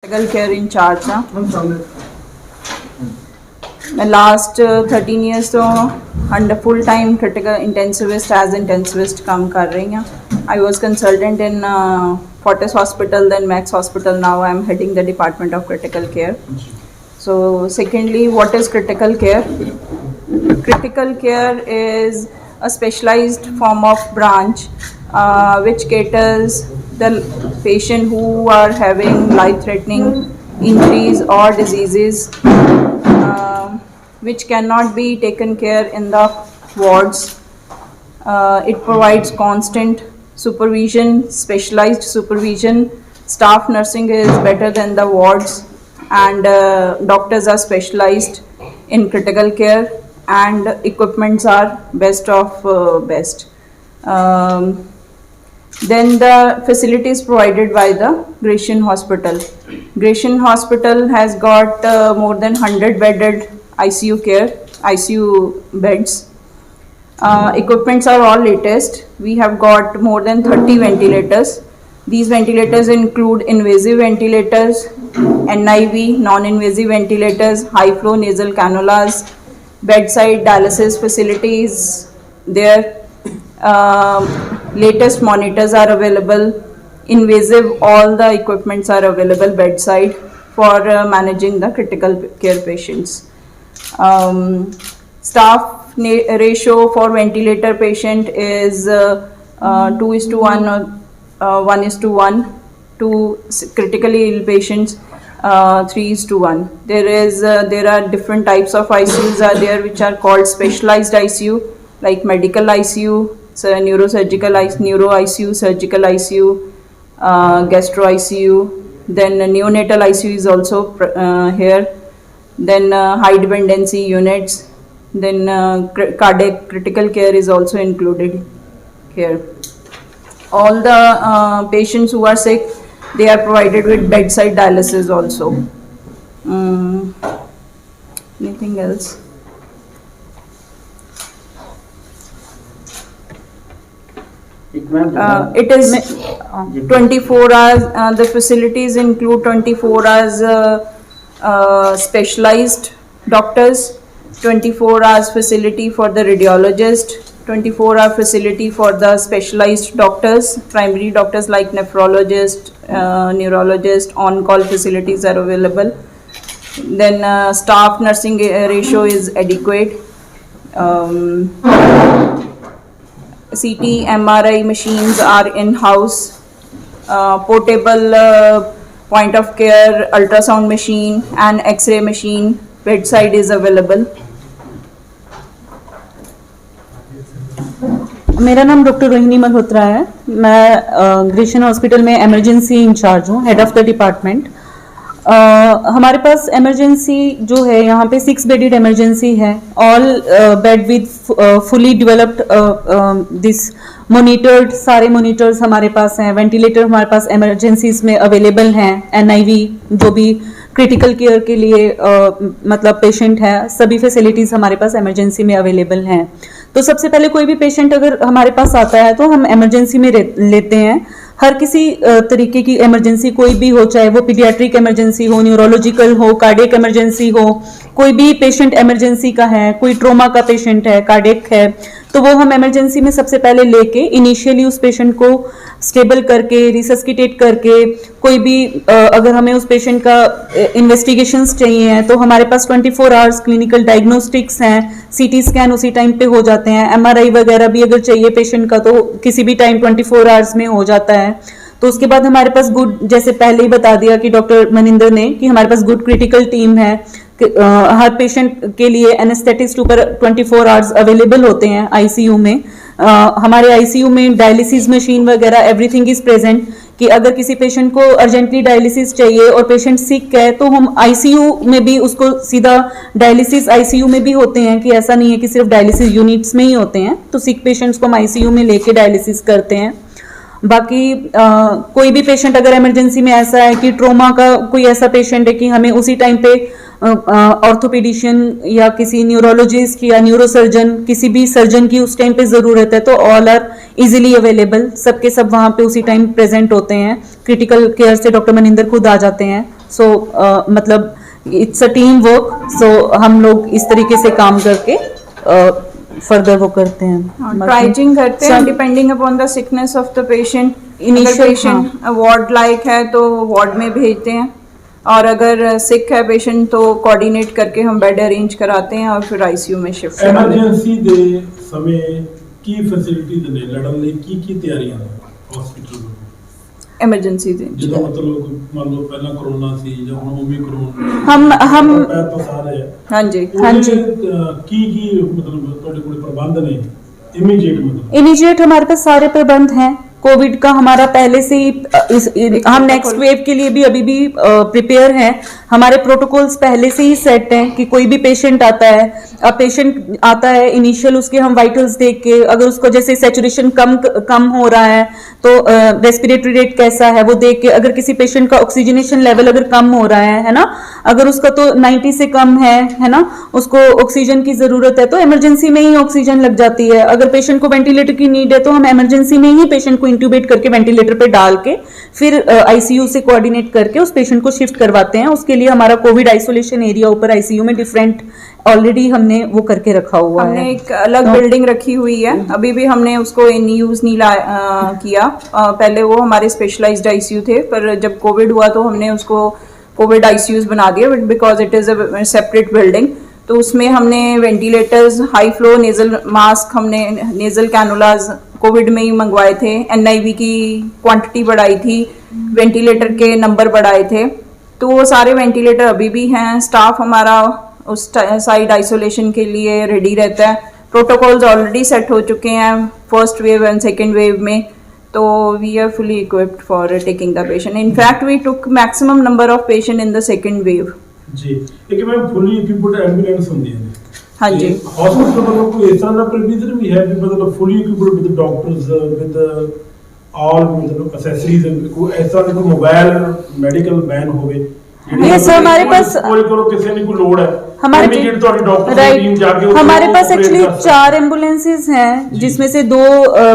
Critical care in charge था मैं last 13 years तो under full time critical intensivist as intensivist काम कर रही हूँ. I was consultant in Fortis Hospital, then Max Hospital. Now I am heading the Department of Critical Care. So secondly, what is critical care? Critical care is a specialized form of branch which caters the patient who are having life-threatening injuries or diseases which cannot be taken care in the wards. It provides constant supervision, specialized supervision. Staff nursing is better than the wards, and doctors are specialized in critical care, and equipments are best of best. Then the facilities provided by the Gratian Hospital. Gratian Hospital has got more than 100 bedded ICU beds. Equipments are all latest. We have got more than 30 ventilators. These ventilators include invasive ventilators, NIV, non-invasive ventilators, high flow nasal cannulas, bedside dialysis facilities there. Latest monitors are available. Invasive, all the equipments are available bedside for managing the critical care patients. Staff ratio for ventilator patient is 2:1 or 1:1. To critically ill patients 3:1. There are different types of ICUs are there which are called specialized ICU, like medical ICU, so neurosurgical neuro ICU, surgical ICU, gastro ICU. Then neonatal ICU is also here. Then high dependency units. Then cardiac critical care is also included here. All the patients who are sick, they are provided with bedside dialysis also. Anything else? It is 24 hours. The facilities include 24 hours specialized doctors, 24 hours facility for the radiologist, 24-hour facility for the specialized doctors, primary doctors like nephrologist, neurologist. On-call facilities are available. Then staff nursing ratio is adequate. CT, MRI machines are in-house. Portable point of care ultrasound machine and X-ray machine bedside is available. मेरा नाम doctor Rohini Malhotra है. मैं Grecian hospital में emergency in charge हूँ, head of the department. हमारे पास emergency जो है यहाँ पे 6 बेडेड इमरजेंसी है. All bed with fully developed this monitored, सारे मोनिटर्स हमारे पास हैं. वेंटिलेटर हमारे पास इमरजेंसीज में अवेलेबल हैं. NIV जो भी क्रिटिकल केयर के लिए मतलब पेशेंट है, सभी फैसिलिटीज़ हमारे पास इमरजेंसी में अवेलेबल हैं. तो सबसे पहले कोई भी पेशेंट अगर हमारे पास आता है तो हम इमरजेंसी में लेते हैं. हर किसी तरीके की इमरजेंसी कोई भी हो, चाहे वो पीडियाट्रिक इमरजेंसी हो, न्यूरोलॉजिकल हो, कार्डियक इमरजेंसी हो, कोई भी पेशेंट इमरजेंसी का है, कोई ट्रोमा का पेशेंट है, कार्डियक है, तो वो हम इमरजेंसी में सबसे पहले लेके इनिशियली उस पेशेंट को स्टेबल करके, रिसस्किटेट करके, कोई भी अगर हमें उस पेशेंट का इन्वेस्टिगेशंस चाहिए हैं तो हमारे पास 24 आवर्स क्लिनिकल डायग्नोस्टिक्स हैं. CT स्कैन उसी टाइम पे हो जाते हैं. MRI वगैरह भी अगर चाहिए पेशेंट का तो किसी भी टाइम 24 आवर्स में हो जाता है. तो उसके बाद हमारे पास गुड, जैसे पहले ही बता दिया कि डॉक्टर मनिंदर ने, कि हमारे पास गुड क्रिटिकल टीम है. हर पेशेंट के लिए एनेस्थेटिस्ट ऊपर 24 आवर्स अवेलेबल होते हैं ICU में. हमारे ICU में डायलिसिस मशीन वगैरह एवरीथिंग इज प्रेजेंट, कि अगर किसी पेशेंट को अर्जेंटली डायलिसिस चाहिए और पेशेंट सिक है तो हम ICU में भी उसको सीधा डायलिसिस ICU में भी होते हैं, कि ऐसा नहीं है कि सिर्फ डायलिसिस यूनिट्स में ही होते हैं. तो सिक पेशेंट्स को हम ICU में लेके डायलिसिस करते हैं. बाकी कोई भी पेशेंट अगर इमरजेंसी में ऐसा है कि ट्रोमा का कोई ऐसा पेशेंट है कि हमें उसी टाइम पे ऑर्थोपेडिशियन या किसी न्यूरोलॉजिस्ट या न्यूरोसर्जन, किसी भी सर्जन की उस टाइम पे ज़रूरत है तो ऑल आर इजीली अवेलेबल, सबके सब वहाँ पे उसी टाइम प्रेजेंट होते हैं. क्रिटिकल केयर से डॉक्टर मनिंदर खुद आ जाते हैं सो मतलब इट्स अ टीम वर्क, सो हम लोग इस तरीके से काम करके फर्दर वो करते हैं, ट्राइजिंग करते हैं सब- depending upon the sickness of the patient. Initial, patient ward like है तो वार्ड में भेजते हैं, और अगर सिक है पेशेंट तो कोऑर्डिनेट करके हम बेड अरेंज कराते हैं और फिर आईसीयू में शिफ्ट कराते हैं। ਐਮਰਜੈਂਸੀ ਦੇ ਸਮੇਂ ਕੀ ਫੈਸਿਲਿਟੀਜ਼ ਨੇ ਲੜਨ ਲਈ ਕੀ ਤਿਆਰੀਆਂ ਨੇ ਹਸਪੀਟਲ ਵਿੱਚ इमरजेंसी दिन ਜਦੋਂ ਮਤਲਬ ਮੰਨ ਲਓ ਪਹਿਲਾਂ ਕਰੋਨਾ ਸੀ ਜਾਂ ਹੁਣ ਓਮਿਕਰੋਨ हम ਪੈਰ ਪਸਾਰ ਰਿਹਾ हाँ जी। हाँ जी। ਕੀ ਮਤਲਬ ਤੁਹਾਡੇ ਕੋਲ ਪ੍ਰਬੰਧ ਨੇ ਇਮੀਡੀਏਟ ਮਤਲਬ इमीडिएट हमारे पास सारे प्रबंध हैं। कोविड का हमारा पहले से ही हम नेक्स्ट वेव के लिए भी अभी भी प्रिपेयर हैं। हमारे प्रोटोकॉल्स पहले से ही सेट हैं कि कोई भी पेशेंट आता है, अब पेशेंट आता है इनिशियल उसके हम वाइटल्स देख के, अगर उसको जैसे सैचुरेशन कम हो रहा है तो रेस्पिरेटरी रेट कैसा है वो देख के, अगर किसी पेशेंट का ऑक्सीजनेशन लेवल अगर कम हो रहा है ना, अगर उसका तो 90 से कम है ना, उसको ऑक्सीजन की जरूरत है तो इमरजेंसी में ही ऑक्सीजन लग जाती है। अगर पेशेंट को वेंटिलेटर की नीड है तो हम इमरजेंसी में ही पेशेंट को इंट्यूबेट करके वेंटिलेटर पे डाल के फिर आईसीयू से कोऑर्डिनेट करके उस पेशेंट को शिफ्ट करवाते हैं। उसके लिए हमारा कोविड आइसोलेशन एरिया ऊपर आईसीयू में डिफरेंट ऑलरेडी हमने वो करके रखा हुआ हमने है। एक अलग बिल्डिंग रखी हुई है, अभी भी हमने उसको इन यूज नहीं किया। पहले वो हमारे स्पेशलाइज्ड आईसीयू थे, पर जब कोविड हुआ तो हमने उसको कोविड आईसीयूज बना दिया, but because it is a separate building. तो उसमें हमने ventilators, high flow nasal mask, हमने नेजल कैनुलाज कोविड में ही मंगवाए थे, एनआईवी की क्वांटिटी बढ़ाई थी, वेंटिलेटर के नंबर बढ़ाए थे, तो वो सारे वेंटिलेटर अभी भी हैं। स्टाफ हमारा उस साइड आइसोलेशन के लिए रेडी रहता है। प्रोटोकॉल्स ऑलरेडी सेट हो चुके हैं first wave and second wave में, तो we are fully equipped for taking the patient. In fact we took maximum number of patient in the second wave. ਜੀ ਇੱਕ ਮੈਂ ਫੁੱਲੀ ਇਕਵਿਪਡ ਐਂਬੂਲੈਂਸ ਹੁੰਦੀ ਹੈ हाँ जी। ਹਸਪੀਟਲ ਵੱਲੋਂ ਕੋਈ ਇਸ ਤਰ੍ਹਾਂ ਦਾ ਪ੍ਰੋਵੀਜ਼ਨ ਵੀ ਹੈ ਵੀ ਮਤਲਬ fully equipped with doctors with all ਮਤਲਬ ਅਸੈਸਰੀਜ਼, ਕੋਈ ਇਸ ਤਰ੍ਹਾਂ ਦਾ ਕੋਈ ਮੋਬਾਈਲ ਮੈਡੀਕਲ ਵੈਨ ਹੋਵੇ Yes, sir, हमारे पास कोई करो किसी ने कोई लोड है हमारे immediate ਤੁਹਾਡੀ डॉक्टर की टीम जाके राइट, उसको हमारे पास operate एक्चुअली कर सकती है। 4 एम्बुलेंसेज हैं जिसमें से 2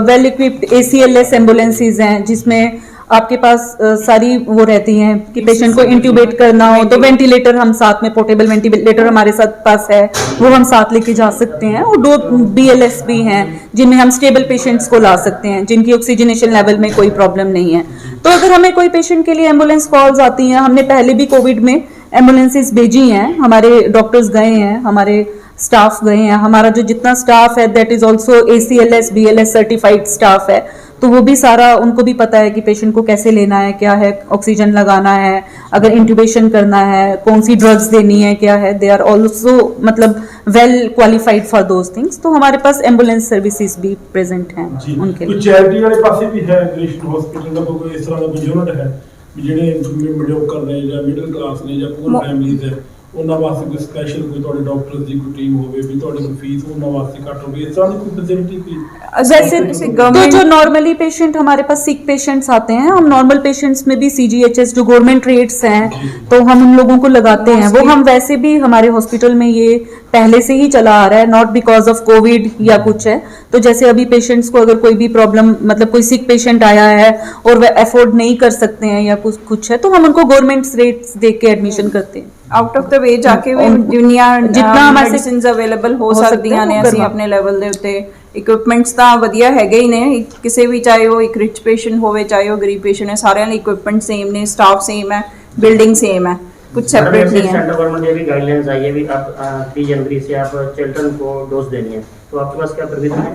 वेल इक्विप्ड ACLS एम्बुलेंसेज हैं, जिसमें आपके पास सारी वो रहती हैं कि पेशेंट को इंट्यूबेट करना हो तो वेंटिलेटर हम साथ में, पोर्टेबल वेंटिलेटर हमारे साथ पास है, वो हम साथ लेके जा सकते हैं। और 2 BLS भी हैं जिनमें हम स्टेबल पेशेंट्स को ला सकते हैं जिनकी ऑक्सीजनेशन लेवल में कोई प्रॉब्लम नहीं है। तो अगर हमें कोई पेशेंट के लिए एम्बुलेंस कॉल्स आती हैं, हमने पहले भी कोविड में एम्बुलेंसेज भेजी हैं, हमारे डॉक्टर्स गए हैं, हमारे स्टाफ गए हैं, हमारा जो जितना स्टाफ है that is also ACLS BLS certified staff है, तो वो भी सारा उनको भी पता है कि पेशेंट को कैसे लेना है, क्या है, ऑक्सीजन लगाना है, अगर इंट्यूबेशन करना है, कौन सी ड्रग्स देनी है, क्या है, दे आर ऑल्सो मतलब well qualified for those things. तो हमारे पास एम्बुलेंस सर्विसेज भी प्रेजेंट हैं जी उनके कोई लिए। चैरिटी वाले पासे भी है ग्रेशन हॉस्पिटल का कोई इस तरह का कोई यूनिट है ਵੀ ਜਿਹੜੇ ਮਿਡਲ ਨੇ ਜਾਂ ਮਿਡਲ ਕਲਾਸ ਨੇ ਜਾਂ ਪੂਰ ਫੈਮਿਲੀਜ਼ ਹੈ ਉਹਨਾਂ ਵਾਸਤੇ ਕੋਈ ਸਪੈਸ਼ਲ ਕੋਈ ਤੁਹਾਡੇ ਡਾਕਟਰਸ ਦੀ ਕੋਈ ਟੀਮ ਹੋਵੇ ਵੀ ਤੁਹਾਡੀ ਕੋਈ ਫੀਸ ਉਹਨਾਂ ਵਾਸਤੇ ਘੱਟ ਹੋਵੇ, ਇਸ ਤਰ੍ਹਾਂ ਦੀ ਕੋਈ ਫੈਸਿलिटी ਕੋਈ जैसे जैसे तो government- जो नॉर्मली पेशेंट हमारे पास सिक पेशेंट्स आते हैं, हम नॉर्मल पेशेंट्स में भी CGHS जो गवर्नमेंट रेट्स हैं तो हम उन लोगों को लगाते हैं। वो हम वैसे भी हमारे हॉस्पिटल में ये पहले से ही चला आ रहा है, नॉट बिकॉज ऑफ कोविड या कुछ है। तो जैसे अभी पेशेंट्स को अगर कोई भी प्रॉब्लम, मतलब कोई सिक पेशेंट आया है और वह अफोर्ड नहीं कर सकते हैं या कुछ है, तो हम उनको गवर्नमेंट रेट्स दे के एडमिशन करते हैं। ਆਊਟ ਆਫ ਦ ਵੇ ਜਾ ਕੇ ਵੀ ਦੁਨੀਆ ਜਿਤਨਾ ਹਮਾਰੇ ਮੈਡੀਸਿਨਸ ਅਵੇਲੇਬਲ ਹੋ ਹੋ ਸਕਦੀਆਂ ਨੇ, ਸਕਦਾ ਅਸੀਂ ਉਹ ਆਪਣੇ ਲੈਵਲ ਦੇ ਉੱਤੇ ਇਕਵਿਪਮੈਂਟਸ ਤਾਂ ਵਧੀਆ ਹੈਗੇ ਹੀ ਨੇ। ਕਿਸੇ ਵੀ ਚਾਹੇ ਉਹ ਇੱਕ ਰਿਚ ਪੇਸ਼ੈਂਟ ਹੋਵੇ ਚਾਹੇ ਉਹ ਗਰੀਬ ਪੇਸ਼ੈਂਟ ਹੈ, ਸਾਰਿਆਂ ਲਈ ਇਕਵਿਪਮੈंट सेम ने, स्टाफ सेम है, बिल्डिंग सेम है, कुछ सेपरेट नहीं है। सेंट्रल गवर्नमेंट की भी गाइडलाइंस आई है भी आप 3 जनवरी से आप चिल्ड्रन को डोज देनी है, तो आपके पास क्या प्रोविजन है?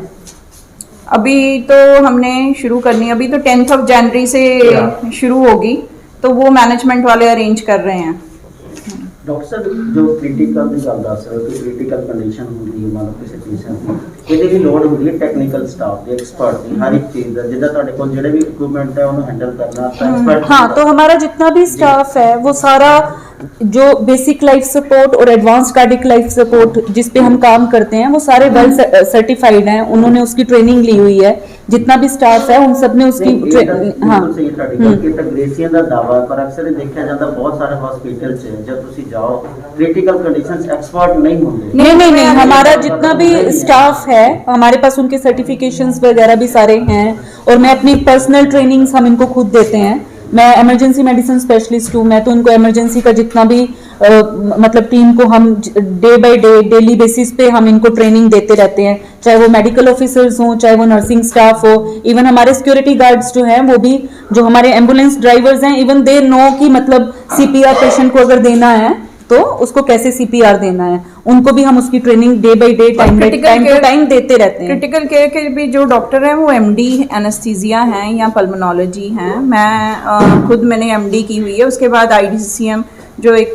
अभी तो हमने शुरू करनी है, अभी तो 10th ऑफ जनवरी से शुरू होगी, तो वो मैनेजमेंट वाले अरेंज कर रहे हैं। ਡਾਕਟਰ ਸਾਹਿਬ ਜੋ ਕ੍ਰਿਟੀਕਲ ਦੀ ਗੱਲ ਦੱਸ ਰਹੇ ਹੋ ਕਿ ਕ੍ਰਿਟੀਕਲ ਕੰਡੀਸ਼ਨ ਹੁੰਦੀ ਹੈ, ਮਤਲਬ ਕਿਸੇ ਪੇਸ਼ੈਂਟ ਦੀ, ਇਹਦੇ ਵੀ ਲੋੜ ਹੁੰਦੀ ਹੈ ਟੈਕਨੀਕਲ ਸਟਾਫ ਦੀ, ਐਕਸਪਰਟ ਦੀ, ਹਰ ਇੱਕ ਚੀਜ਼ ਦਾ, ਜਿੱਦਾਂ ਤੁਹਾਡੇ ਕੋਲ ਜਿਹੜੇ ਵੀ ਇਕਵਿਪਮੈਂਟ ਹੈ ਉਹਨੂੰ ਹੈਂਡਲ ਕਰਨਾ ਐਕਸਪਰਟ। हाँ, तो हमारा जितना भी स्टाफ है वो सारा जो बेसिक लाइफ सपोर्ट और एडवांस कार्डिक लाइफ सपोर्ट जिस पे हम काम करते हैं वो सारे वेल सर्टिफाइड हैं, उन्होंने उसकी ट्रेनिंग ली हुई है। जितना भी स्टाफ है उन सब ने उसकी हाँ ਸਹੀ ਤੁਹਾਡੀ ਗੱਲ ਕਿ ਗ੍ਰੇਸੀਅਨ ਦਾ ਦਾਵਾ, ਪਰ ਅਕਸਰ ਇਹ ਦੇਖਿਆ ਜਾਂਦਾ ਬਹੁਤ ਸਾਰੇ ਹਸਪੀਟਲ 'ਚ ਜਦ ਤੁਸੀਂ ਜਾਓ क्रिटिकल कंडीशंस एक्सपर्ट नहीं होंगे। नहीं, हमारा जितना भी स्टाफ है हमारे पास उनके सर्टिफिकेशंस वगैरह भी सारे हैं, और मैं अपनी पर्सनल ट्रेनिंग्स हम इनको खुद देते हैं मैं इमरजेंसी मेडिसिन स्पेशलिस्ट हूँ, मैं तो उनको इमरजेंसी का जितना भी मतलब टीम को हम day by day daily basis पे हम इनको ट्रेनिंग देते रहते हैं, चाहे वो मेडिकल ऑफिसर्स हों, चाहे वो नर्सिंग स्टाफ हो, इवन हमारे सिक्योरिटी गार्ड्स जो हैं वो भी, जो हमारे एम्बुलेंस ड्राइवर्स हैं, इवन दे नो कि मतलब सीपीआर पेशेंट को अगर देना है तो उसको कैसे सीपीआर देना है, उनको भी हम उसकी training day by day time to time देते रहते हैं। क्रिटिकल केयर के भी जो डॉक्टर हैं वो एमडी एनेस्थीसिया हैं या पल्मोनोलॉजी हैं। मैं खुद मैंने एमडी की हुई है, उसके बाद आईडीसीएम जो एक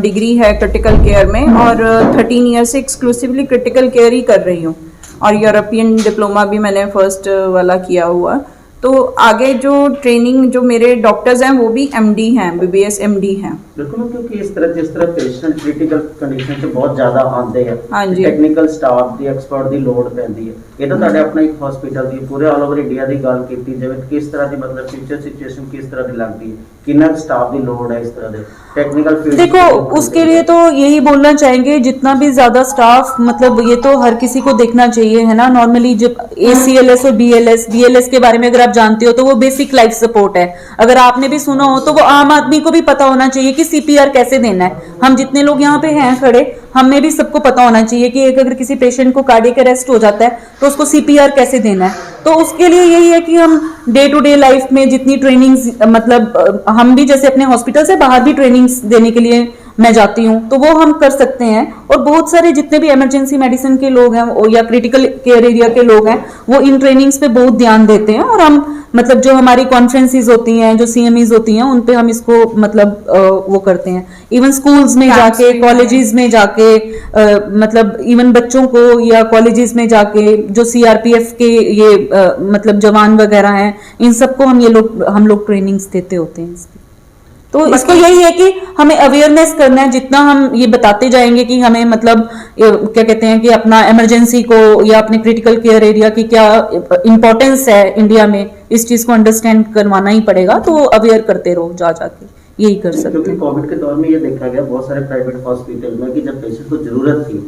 डिग्री है क्रिटिकल केयर में, और 13 ईयर से एक्सक्लूसिवली क्रिटिकल केयर ही कर रही हूँ, और यूरोपियन डिप्लोमा भी मैंने फर्स्ट वाला किया हुआ। तो आगे जो ट्रेनिंग जो मेरे डॉक्टर्स हैं वो भी एमडी हैं, बीबीएस एमडी हैं। बिल्कुल, क्योंकि इस तरह जिस तरह पेशेंट क्रिटिकल कंडीशन से बहुत ਜ਼ਿਆਦਾ ਆਉਂਦੇ ਆ, हाँ जी। ਟੈਕਨੀਕਲ ਸਟਾਫ ਦੀ ਐਕਸਪਰਟ ਦੀ ਲੋੜ ਪੈਂਦੀ ਹੈ। ਇਹ ਤਾਂ ਤੁਹਾਡੇ ਆਪਣਾ ਇੱਕ ਹਸਪੀਟਲ ਦੀ ਪੂਰੇ ਆਲ ਓਵਰ ਇੰਡੀਆ ਦੀ ਗੱਲ ਕੀਤੀ ਜਾਵੇ, ਕਿਸ ਤਰ੍ਹਾਂ ਦੀ ਮਤਲਬ ਫਿਊਚਰ ਸਿਚੁਏਸ਼ਨ ਕਿਸ ਤਰ੍ਹਾਂ ਦੀ ਲੱਗਦੀ ਹੈ, कितना स्टाफ की लोड है इस तरह ਦੇ टेक्निकल फील्ड? देखो उसके लिए तो यही बोलना चाहेंगे, जितना भी ज्यादा स्टाफ मतलब ये तो हर किसी को देखना चाहिए है ना। नॉर्मली जब ACLS और BLS के बारे में अगर आप जानते हो तो वो बेसिक लाइफ सपोर्ट है। अगर आपने भी सुना हो तो वो आम आदमी को भी पता होना चाहिए कि CPR कैसे देना है। हम जितने लोग यहाँ पे हैं खड़े, हमें भी सबको पता होना चाहिए कि एक अगर किसी पेशेंट को कार्डियक अरेस्ट हो जाता है तो उसको CPR कैसे देना है। तो उसके लिए यही है कि हम डे टू डे लाइफ में जितनी ट्रेनिंग्स, मतलब हम भी जैसे अपने हॉस्पिटल से बाहर भी ट्रेनिंग्स देने के लिए मैं जाती हूँ तो वो हम कर सकते हैं। और बहुत सारे जितने भी इमरजेंसी मेडिसिन के लोग हैं या क्रिटिकल केयर एरिया के लोग हैं वो इन ट्रेनिंग्स पे बहुत ध्यान देते हैं। और हम मतलब जो हमारी कॉन्फ्रेंसेस होती हैं, जो CMEs होती हैं, उन पे हम इसको मतलब वो करते हैं। इवन स्कूल्स में जाके, कॉलेजेस में जाके, मतलब इवन बच्चों को या कॉलेजेस में जाके जो CRPF के ये मतलब जवान वगैरह हैं, इन सबको हम लोग ट्रेनिंग्स देते होते हैं इसकी। तो इसको यही है कि हमें अवेयरनेस करना है, जितना हम ये बताते जाएंगे कि हमें मतलब क्या कहते हैं कि अपना इमरजेंसी को या अपने क्रिटिकल केयर एरिया की क्या इंपॉर्टेंस है इंडिया में, इस चीज को अंडरस्टैंड करवाना ही पड़ेगा। तो अवेयर करते रहो जाके, यही कर सकते क्योंकि हैं। कोविड के दौर में ये देखा गया बहुत सारे प्राइवेट हॉस्पिटल में कि जब पेशेंट को जरूरत थी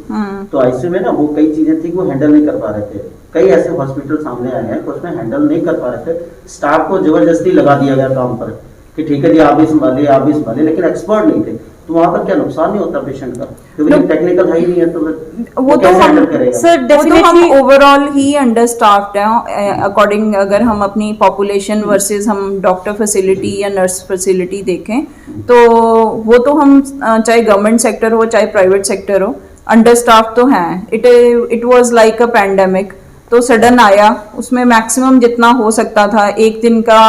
तो आईसीयू में ना वो कई चीजें थी कि वो हैंडल नहीं कर पा रहे थे। कई ऐसे हॉस्पिटल सामने आए हैं उसमें हैंडल नहीं कर पा रहे थे, स्टाफ को जबरदस्ती लगा दिया गया काम पर कि ठीक है जी आप भी संभालिए, लेकिन एक्सपर्ट नहीं थे। तो वहां पर क्या नुकसान नहीं होता पेशेंट का, क्योंकि टेक्निकल है ही नहीं है तो वो तो कैसे हम हैंडल करेगा? सर वो तो हम डेफिनेटली ओवरऑल ही अंडरस्टाफ्ड हैं अकॉर्डिंग, अगर हम अपनी पॉपुलेशन वर्सेस हम डॉक्टर फैसिलिटी या नर्स फैसिलिटी देखें तो वो तो हम चाहे गवर्नमेंट सेक्टर हो चाहे प्राइवेट सेक्टर हो, अंडरस्टाफ्ड तो हैं। It was like a pandemic, तो सडन आया, उसमें मैक्सिमम जितना हो सकता था एक दिन का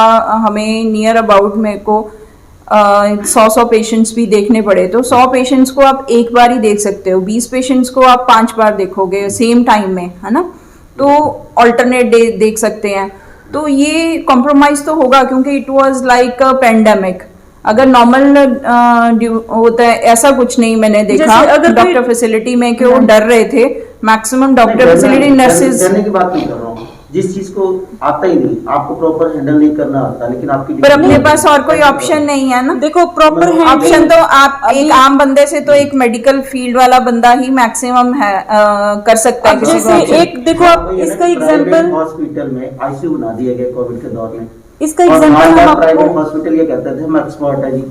हमें नियर अबाउट मेरे को 100 पेशेंट्स भी देखने पड़े। तो 100 पेशेंट्स को आप एक बार ही देख सकते हो, 20 पेशेंट्स को आप 5 बार देखोगे सेम टाइम में, है ना। तो ऑल्टरनेट डे देख सकते हैं। तो ये कॉम्प्रोमाइज तो होगा क्योंकि it was like a pandemic. अगर नॉर्मल होता है ऐसा कुछ नहीं मैंने देखा अगर डॉक्टर फैसिलिटी में कि वो डर रहे थे। मैक्सिमम डॉक्टर फैसिलिटी नर्सेज डरने की बात नहीं कर रहा हूँ, जिस चीज को आता ही नहीं, आपको प्रॉपर हैंडल नहीं करना आता, लेकिन आपकी पर अपने पास और कोई ऑप्शन नहीं है ना। देखो प्रॉपर ऑप्शन तो आप एक आम बंदे से तो एक मेडिकल फील्ड वाला बंदा ही मैक्सिमम है कर सकता है अब किसी को जैसे option। एक देखो आप इसका एग्जांपल, हॉस्पिटल में आईसीयू बना दिए गए कोविड के दौर में। इसका एग्जांपल हम प्राइवेट आपको, हॉस्पिटल ये कहते थे हम एक्सपर्ट है जी,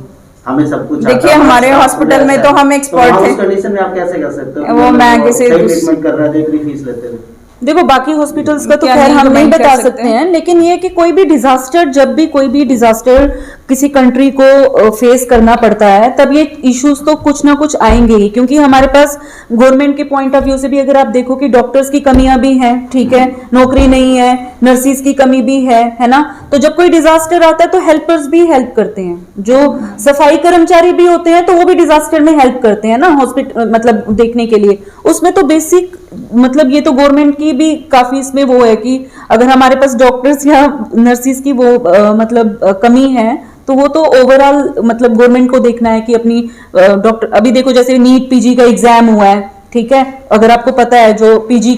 हमें सब कुछ देखिए, हमारे हॉस्पिटल में तो हम expert थे। उस कंडीशन में आप कैसे कर सकते हो? वो मैं किसी ट्रीटमेंट कर रहा है, इतनी फीस लेते थे। देखो बाकी हॉस्पिटल्स का तो क्या खैर नहीं हम नहीं comment बता कर सकते सकते हैं, लेकिन ये है कि कोई भी डिजास्टर, जब भी कोई भी डिजास्टर किसी कंट्री को फेस करना पड़ता है तब ये इश्यूज तो कुछ ना कुछ आएंगे ही। क्योंकि हमारे पास गवर्नमेंट के पॉइंट ऑफ व्यू से भी अगर आप देखो कि डॉक्टर्स की कमियां भी हैं, ठीक है, नौकरी नहीं है, नर्सिस की कमी भी है ना। तो जब कोई डिजास्टर आता है तो हेल्पर्स भी हेल्प करते हैं, जो सफाई कर्मचारी भी होते हैं तो वो भी डिजास्टर में हेल्प करते हैं ना, हॉस्पिटल मतलब देखने के लिए। उसमें तो बेसिक मतलब ये तो गवर्नमेंट की भी काफी इसमें वो है कि अगर हमारे पास डॉक्टर्स या नर्सिस की वो मतलब कमी है तो वो तो ओवरऑल मतलब गवर्नमेंट को देखना है कि अपनी डॉक्टर, अभी देखो जैसे नीट PG का एग्जाम हुआ है, ठीक है, अगर आपको पता है जो पीजी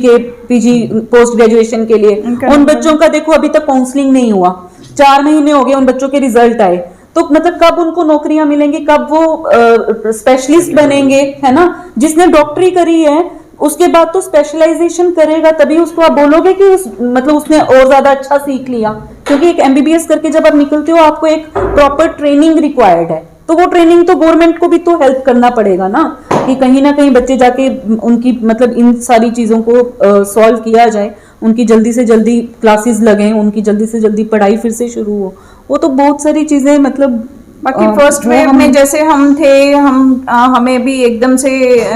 पोस्ट ग्रेजुएशन के लिए उन बच्चों का देखो अभी तक काउंसलिंग नहीं हुआ, 4 महीने हो गए उन बच्चों के रिजल्ट आए। तो मतलब कब उनको नौकरियां मिलेंगी, कब वो स्पेशलिस्ट बनेंगे, है ना। जिसने डॉक्टरी करी है उसके बाद तो स्पेशलाइजेशन करेगा, तभी उसको आप बोलोगे कि मतलब उसने और ज्यादा अच्छा सीख लिया। क्योंकि एक एमबीबीएस करके जब आप निकलते हो आपको एक प्रॉपर ट्रेनिंग रिक्वायर्ड है, तो वो ट्रेनिंग तो गवर्नमेंट को भी तो हेल्प करना पड़ेगा ना, कि कहीं ना कहीं बच्चे जाके उनकी मतलब इन सारी चीजों को सॉल्व किया जाए, उनकी जल्दी से जल्दी क्लासेस लगें, उनकी जल्दी से जल्दी पढ़ाई फिर से शुरू हो। वो तो बहुत सारी चीजें मतलब बाकी फर्स्ट वेव में जैसे हम थे, हमें भी एकदम से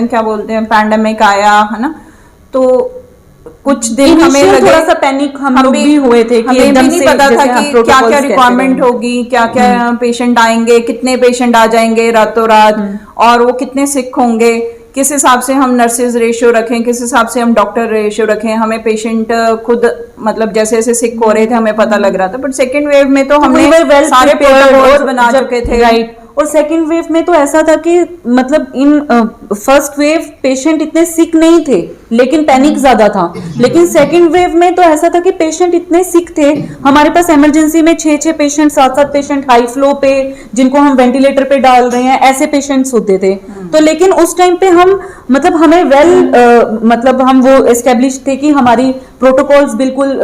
क्या बोलते हैं पैंडेमिक आया है ना, तो कुछ दिन हमें Initial लगे, थोड़ा सा पैनिक हम लोग भी हुए थे कि हमें भी एकदम नहीं से पता था जैसे हम कि क्या क्या protocols कैसे रिक्वायरमेंट करें। होगी, क्या क्या पेशेंट आएंगे, कितने पेशेंट आ जाएंगे रातों रात, और वो कितने सिक होंगे, किस हिसाब से हम नर्सेज रेशियो रखें, किस हिसाब से हम डॉक्टर रेशियो रखें। हमें पेशेंट खुद मतलब जैसे जैसे सिक हो रहे थे हमें पता लग रहा था, बट सेकेंड वेव में तो हमने सारे प्रोटोकॉल्स बना चुके थे। राइट। और सेकेंड वेव में तो ऐसा था कि मतलब इन फर्स्ट वेव पेशेंट इतने सिक नहीं थे लेकिन पैनिक ज्यादा था, लेकिन सेकेंड वेव में तो ऐसा था कि पेशेंट इतने सिक थे, हमारे पास इमरजेंसी में 6 पेशेंट 7 पेशेंट हाई फ्लो पे जिनको हम वेंटिलेटर पे डाल रहे हैं, ऐसे पेशेंट्स होते थे। तो लेकिन उस टाइम पे हम मतलब हमें मतलब हम वो एस्टेब्लिश थे कि हमारी प्रोटोकॉल्स बिल्कुल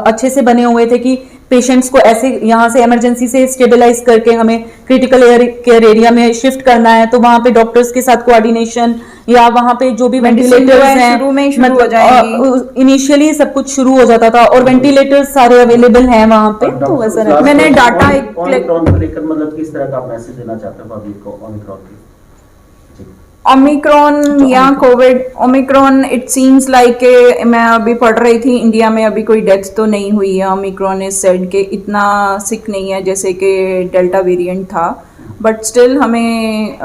अच्छे से बने हुए थे कि पेशेंट्स को ऐसे यहाँ से इमरजेंसी से स्टेबलाइज करके हमें क्रिटिकल केयर एरिया में शिफ्ट करना है, तो वहाँ पे डॉक्टर्स के साथ कोऑर्डिनेशन या वहाँ पे जो भी वेंटिलेटर्स हैं शुरू में ही शुरू हो जाएंगी। इनिशियली सब कुछ शुरू हो जाता था और वेंटिलेटर्स सारे अवेलेबल हैं वहाँ पे, तो वैसा रहता। मैंने डाटा ओमिक्रॉन को लेकर मतलब किस तरह का आप मैसेज देना चाहते हो पब्लिक को ओमिक्रॉन की? ओमिक्रॉन या Covid, Omicron it seems like, मैं अभी पढ़ रही थी इंडिया में अभी कोई डेथ तो नहीं हुई है, ओमिक्रॉन इज सेड के इतना सिक नहीं है जैसे कि डेल्टा वेरिएंट था, बट स्टिल हमें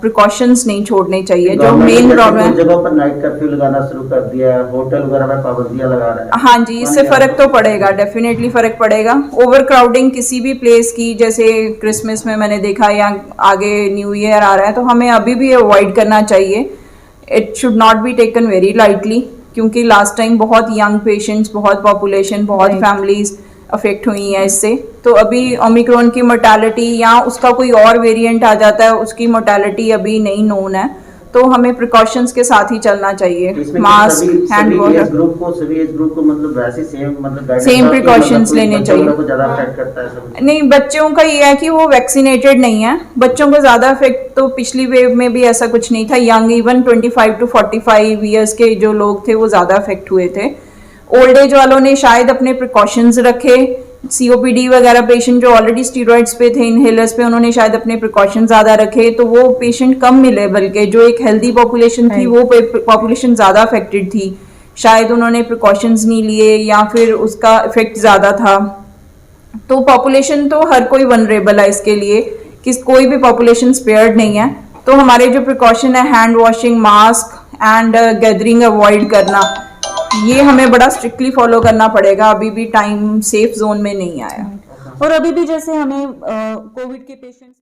प्रिकॉशंस नहीं छोड़ने चाहिए। जो मेन प्रॉब्लम है, जगहों पर नाइट कर्फ्यू लगाना शुरू कर दिया है, होटल वगैरह में पाबंदियां लगा रहा है। हाँ जी, इससे फर्क तो पड़ेगा, डेफिनेटली फर्क पड़ेगा। ओवर क्राउडिंग किसी भी प्लेस की, जैसे क्रिसमस में मैंने देखा या आगे न्यू ईयर आ रहा है, तो हमें अभी भी अवॉइड करना चाहिए। It should not be taken very lightly, क्योंकि लास्ट टाइम बहुत यंग पेशेंट्स, बहुत पॉपुलेशन, बहुत फैमिलीज अफेक्ट हुई हैं इससे। तो अभी ओमिक्रॉन की मोर्टालिटी या उसका कोई और वेरिएंट आ जाता है, उसकी मोर्टालिटी अभी नहीं नोन है, तो हमें प्रिकॉशंस के साथ ही चलना चाहिए। मास्क, हैंड वॉश, सभी एज ग्रुप को मतलब वैसे सेम प्रिकॉशंस लेने चाहिए। ज्यादा अफेक्ट करता है सब। नहीं, बच्चों का ये है कि वो वैक्सीनेटेड नहीं है, बच्चों को ज्यादा इफेक्ट तो पिछली वेव में भी ऐसा कुछ नहीं था। यंग इवन 25 to 45 ईयर्स के जो लोग थे वो ज्यादा इफेक्ट हुए थे। ओल्ड एज वालों ने शायद अपने प्रिकॉशंस रखे, सीओपीडी वगैरह पेशेंट जो ऑलरेडी स्टीरॉइड्स पे थे, इनहेलर्स पे, उन्होंने शायद अपने प्रिकॉशन ज्यादा रखे, तो वो पेशेंट कम मिले, बल्कि जो एक हेल्दी पॉपुलेशन थी वो पॉपुलेशन ज्यादा अफेक्टेड थी, शायद उन्होंने प्रिकॉशंस नहीं लिए या फिर उसका इफेक्ट ज्यादा था। तो पॉपुलेशन तो हर कोई वनरेबल है इसके लिए, कि कोई भी पॉपुलेशन स्पेयर्ड नहीं है। तो हमारे जो प्रिकॉशन है, hand washing, mask and gathering avoid करना, ये हमें बड़ा स्ट्रिक्टली फॉलो करना पड़ेगा। अभी भी टाइम सेफ जोन में नहीं आया। और अभी भी जैसे हमें कोविड के पेशेंट्स